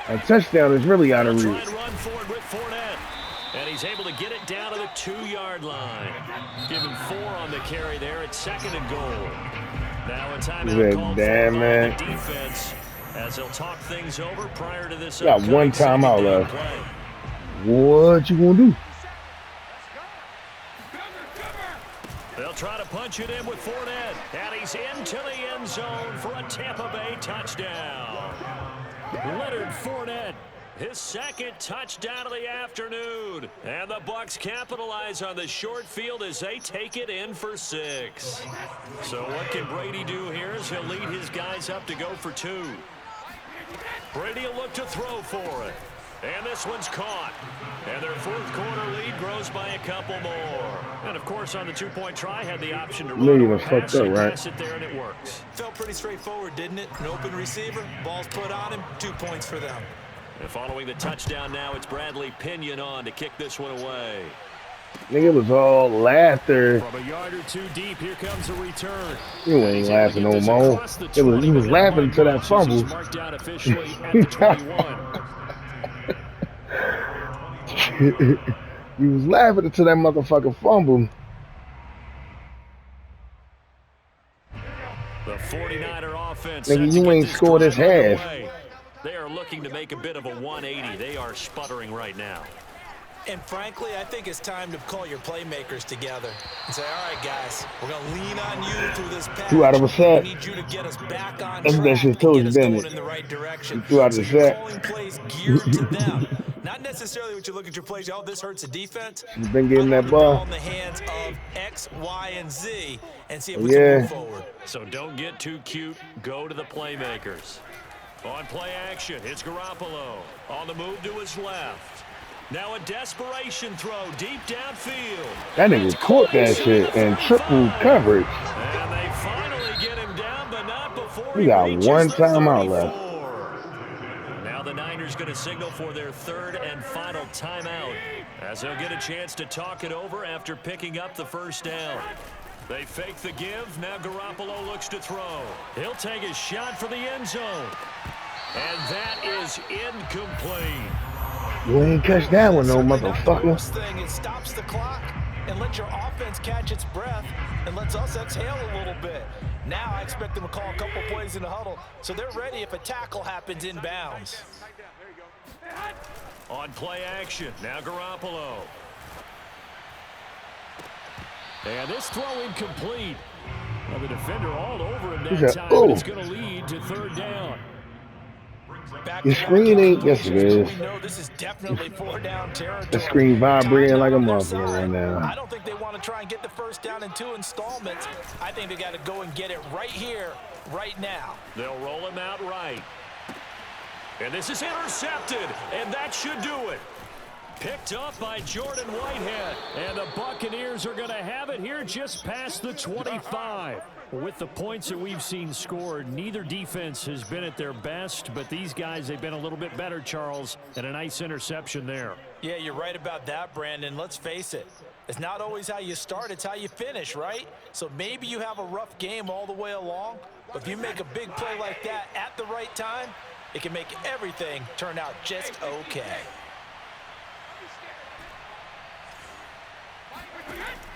A touchdown is really out of Try reach. and run forward with Fournette. And he's able to get it down to the 2-yard line. Give him 4 on the carry there at 2nd and goal. Now a timeout called Damn, for by man. the defense as they'll talk things over prior to this. Got one upcoming timeout second down left. play. What you gonna do? They'll try to punch it in with Fournette. And he's into the end zone for a Tampa Bay touchdown. Leonard Fournette, his 2nd touchdown of the afternoon. And the Bucs capitalize on the short field as they take it in for 6. So what can Brady do here as he'll lead his guys up to go for 2. Brady will look to throw for it. And this one's caught. And their 4th quarter lead grows by a couple more. And, of course, on the 2-point try, had the option to You run even or fucked pass. up, They right? pass it there, and it works. Felt pretty straightforward, didn't it? An open receiver, ball's put on him, 2 points for them. And following the touchdown now, it's Bradley Pinion on to kick this one away. Nigga, it was all laughter. From a yard or 2 deep, here comes a return. You ain't laughing no more. He was laughing until that fumble. He's marked down officially at the 21. You was laughing until that motherfucking fumble. The 49er offense. Nigga, set to you get ain't this scored this drive half. underway. They are looking to make a bit of a 180. They are sputtering right now. And frankly, I think it's time to call your playmakers together and say, all right, guys, we're going to lean on you through this pass. 2 out of a sack. We need you to get us back on That's what that track shit and told get you, us didn't going it? in the right direction. 2 out of So a you're sack. calling plays geared to them. Not necessarily what you look at your plays, oh, this hurts the defense. You've been getting Put that the ball ball. in the hands of X, Y, and Z and see if we can Yeah. move forward. So don't get too cute. Go to the playmakers. On play action, it's Garoppolo. On the move to his left. Now a desperation throw deep downfield. That nigga caught that shit and triple coverage. And they finally get him down, but not before We he got reaches one the timeout left. 34. Now the Niners going to signal for their 3rd and final timeout as they'll get a chance to talk it over after picking up the first down. They fake the give. Now Garoppolo looks to throw. He'll take his shot for the end zone. And that is incomplete. You ain't catch that one, no Certainly not the motherfucker. worst thing. It stops the clock and lets your offense catch its breath and lets us exhale a little bit. Now I expect them to call a couple plays in the huddle so they're ready if a tackle happens inbounds. On play action, now Garoppolo. And this throw incomplete. Well, the defender all over him He that said, time, but "Oh." it's going to lead to 3rd down. Your screen ain't, yes it is. We know this is definitely 4-down territory. The screen vibrating like a Time on their motherfucker right side. now. I don't think they want to try and get the first down in 2 installments. I think they got to go and get it right here, right now. They'll roll him out right. And this is intercepted, and that should do it. Picked up by Jordan Whitehead. And the Buccaneers are going to have it here just past the 25. With the points that we've seen scored, neither defense has been at their best, but these guys, they've been a little bit better, Charles, and a nice interception there. Yeah, you're right about that, Brandon. Let's face it. It's not always how you start, it's how you finish, right? So maybe you have a rough game all the way along, but if you make a big play like that at the right time, it can make everything turn out just okay.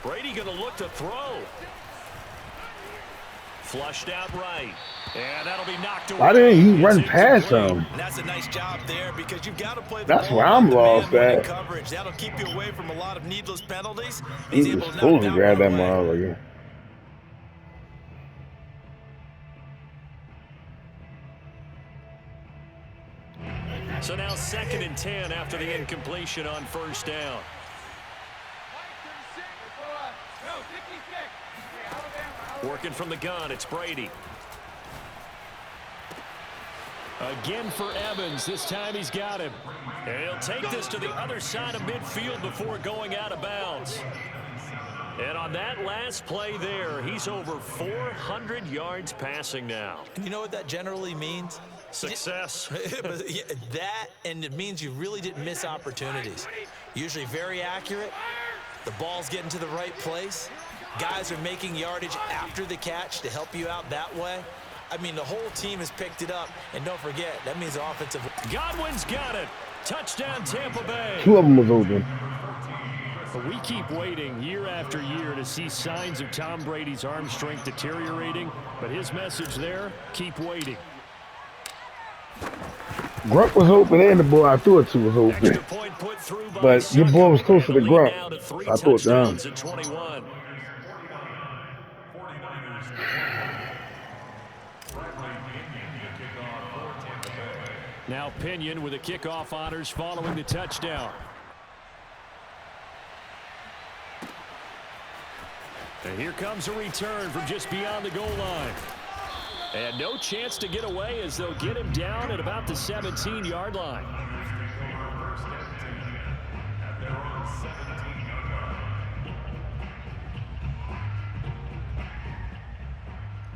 Brady going to look to throw. Flushed out right. And that'll be knocked away. Why didn't he run past him? And that's a nice job there because you've got to play the That's ball where I'm lost man-to-man at. coverage. That'll keep you away from a lot of needless penalties. He was supposed to grab that motherfucker. So now 2nd and 10 after the incompletion on first down. Working from the gun, it's Brady. Again for Evans. This time he's got him. And he'll take this to the other side of midfield before going out of bounds. And on that last play there, he's over 400 yards passing now. You know what that generally means? Success. That, and it means you really didn't miss opportunities. Usually very accurate. The ball's getting to the right place. Guys are making yardage after the catch to help you out that way. I mean, the whole team has picked it up. And don't forget, that means offensive. Godwin's got it. Touchdown, Tampa Bay. 2 of them was open. But we keep waiting year after year to see signs of Tom Brady's arm strength deteriorating. But his message there, keep waiting. Grunt was open and the boy I threw it to was open. But your boy was close to the grunt. I threw it down. Now Pinion with the kickoff honors following the touchdown. And here comes a return from just beyond the goal line. And no chance to get away as they'll get him down at about the 17-yard line.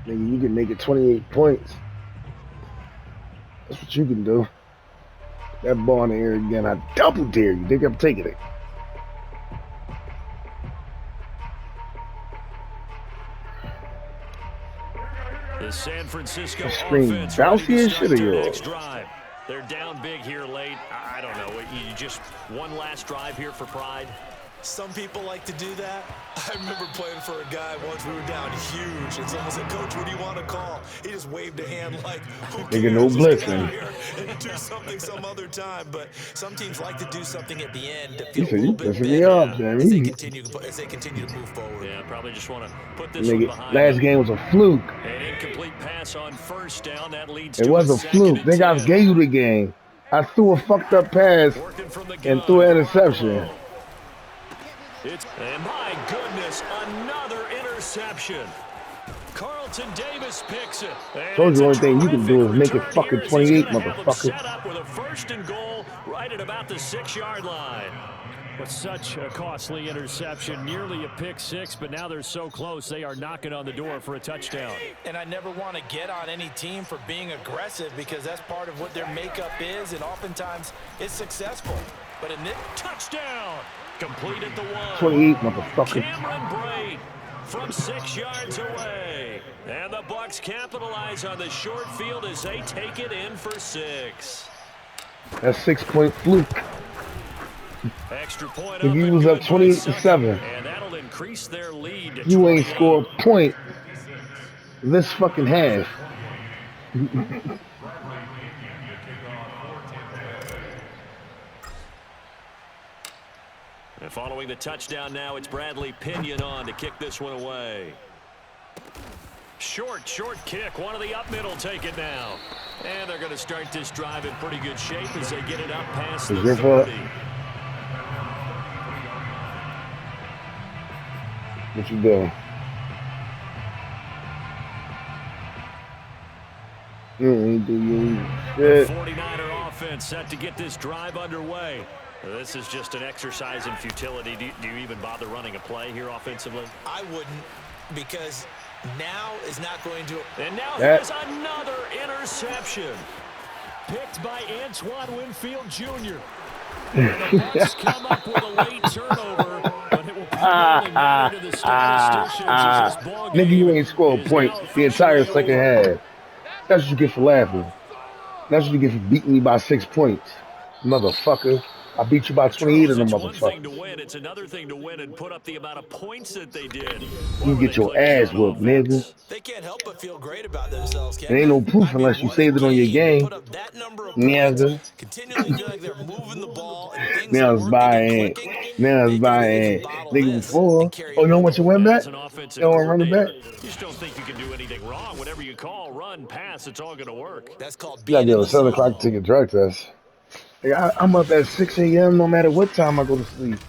Nigga, you can make it 28 points. That's what you can do. That ball in the air again, I double dare you. Think I'm taking it. The San Francisco offense bouncy as shit of yours. They're down big here late. I don't know. You just one last drive here for pride. Some people like to do that. I remember playing for a guy once. We were down huge. It's almost like, Coach, what do you want to call? He just waved a hand like, who cares? Nigga, no blitzing. And do something some other time. But some teams like to do something at the end to feel a You little bit me better up, man. as they continue to move forward. Yeah, probably just want to put this one Nigga, behind last them. game was a fluke. An incomplete pass on first down. That leads It to was a second fluke. and They guys 10. gave you the game. I threw a fucked up pass Working from the and gun. threw an interception. And my goodness, another interception. Carlton Davis picks it. And Told you the it's only thing you can do is make it return fucking here as 28, he's gonna have them motherfucker. set up with a 1st and goal right at about the 6-yard line. But such a costly interception, nearly a pick six, but now they're so close they are knocking on the door for a touchdown. And I never want to get on any team for being aggressive because that's part of what their makeup is, and oftentimes it's successful. But in this Touchdown! Complete at the 1. 28, motherfucker. Cameron Braid from 6 yards away. And the Bucs capitalize on the short field as they take it in for 6. That's 6-point fluke. Extra point If up you and was good up by 28-7. 2nd, and that'll increase their lead to You ain't 28. scored a point this fucking half. And following the touchdown now, it's Bradley Pinion on to kick this one away. Short kick. One of the up middle take it now. And they're going to start this drive in pretty good shape as they get it up past the 30. What you doing? You ain't do your shit. 49er offense set to get this drive underway. This is just an exercise in futility. Do you even bother running a play here offensively? I wouldn't, because now is not going to. And now here's another interception. Picked by Antoine Winfield Jr. The Bucs come up with a late turnover, but it will probably matter to the statisticians as this ball game Nigga, you ain't scored a point the entire second half. That's what you get for laughing. That's what you get for beating me by 6 points. Motherfucker. I beat you by 28 of them It's one thing to motherfuckers. win. It's another thing to win and put up the amount of points that they did. You get your ass whooped, nigga. They can't help but feel great about themselves, can There ain't no they? proof I mean, unless you what a saved it on your game to game. put up that number of points, Nigga. continually feel like they're moving the ball and things Now are it's working and buying. clicking. Now it's Maybe they buying. can bottle Nigga this before. and carry Oh, you it don't want your over. win back? As an You offensive don't want to run it coordinator, back? you just don't think you can do anything wrong. Whatever you call, run, pass, it's all going to work. That's called You gotta being get in up the at 7 zone. o'clock to take a drug test. Nigga, I'm up at 6 a.m. no matter what time I go to sleep.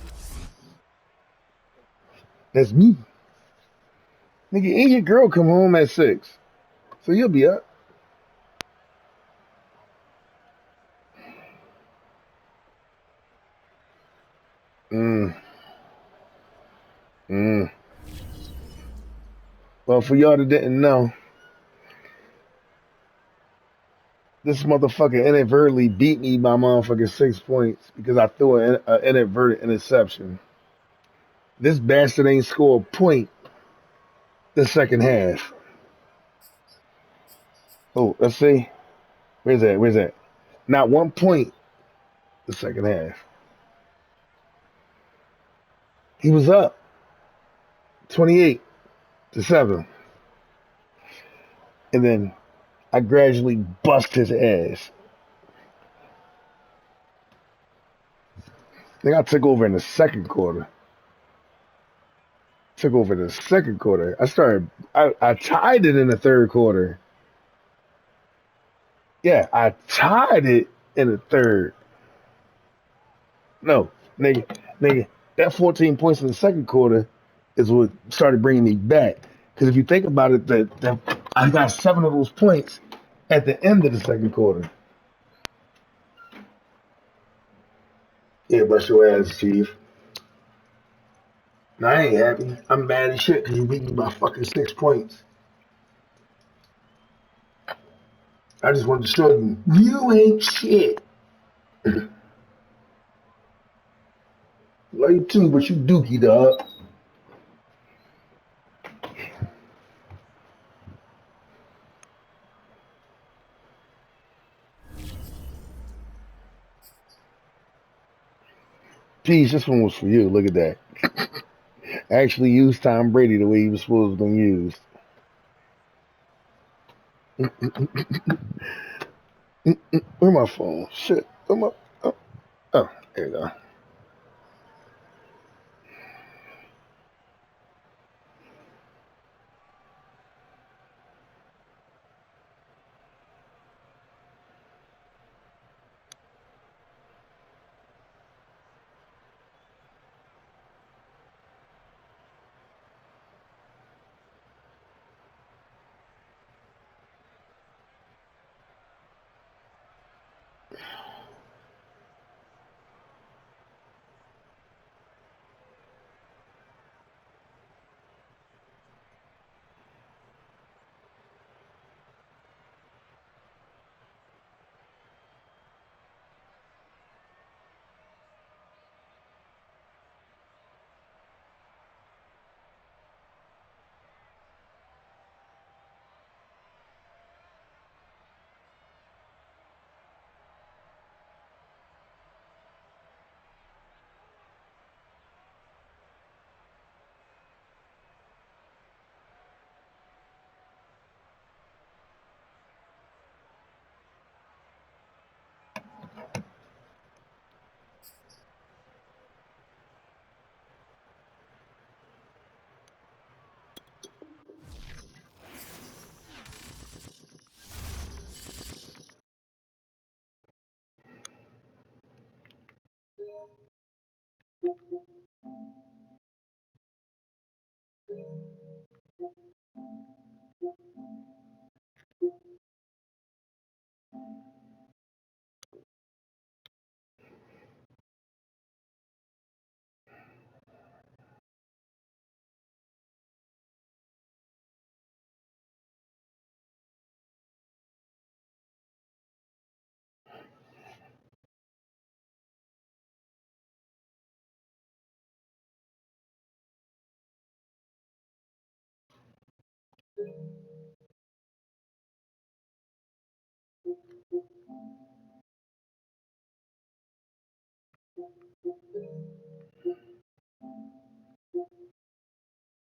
That's me. Nigga, and your girl come home at 6. So you'll be up. Mm. Well, for y'all that didn't know, this motherfucker inadvertently beat me by motherfucking 6 points because I threw an inadvertent interception. This bastard ain't scored a point the second half. Oh, let's see. Where's that? Where's that? Not 1 point the second half. He was up 28-7. And then I gradually bust his ass. Then I took over in the second quarter. I tied it in the third quarter. Yeah, I tied it in the third. No, nigga, that 14 points in the second quarter is what started bringing me back. Because if you think about it, that I got 7 of those points at the end of the second quarter. Yeah, bust your ass, Chief. Now, I ain't happy. I'm mad as shit because you beat me by fucking 6 points. I just wanted to show you, you ain't shit. Love you too, but you dookie, dog. Jeez, this one was for you. Look at that. I actually used Tom Brady the way he was supposed to be used. Where's my phone? Shit. Oh, there you go.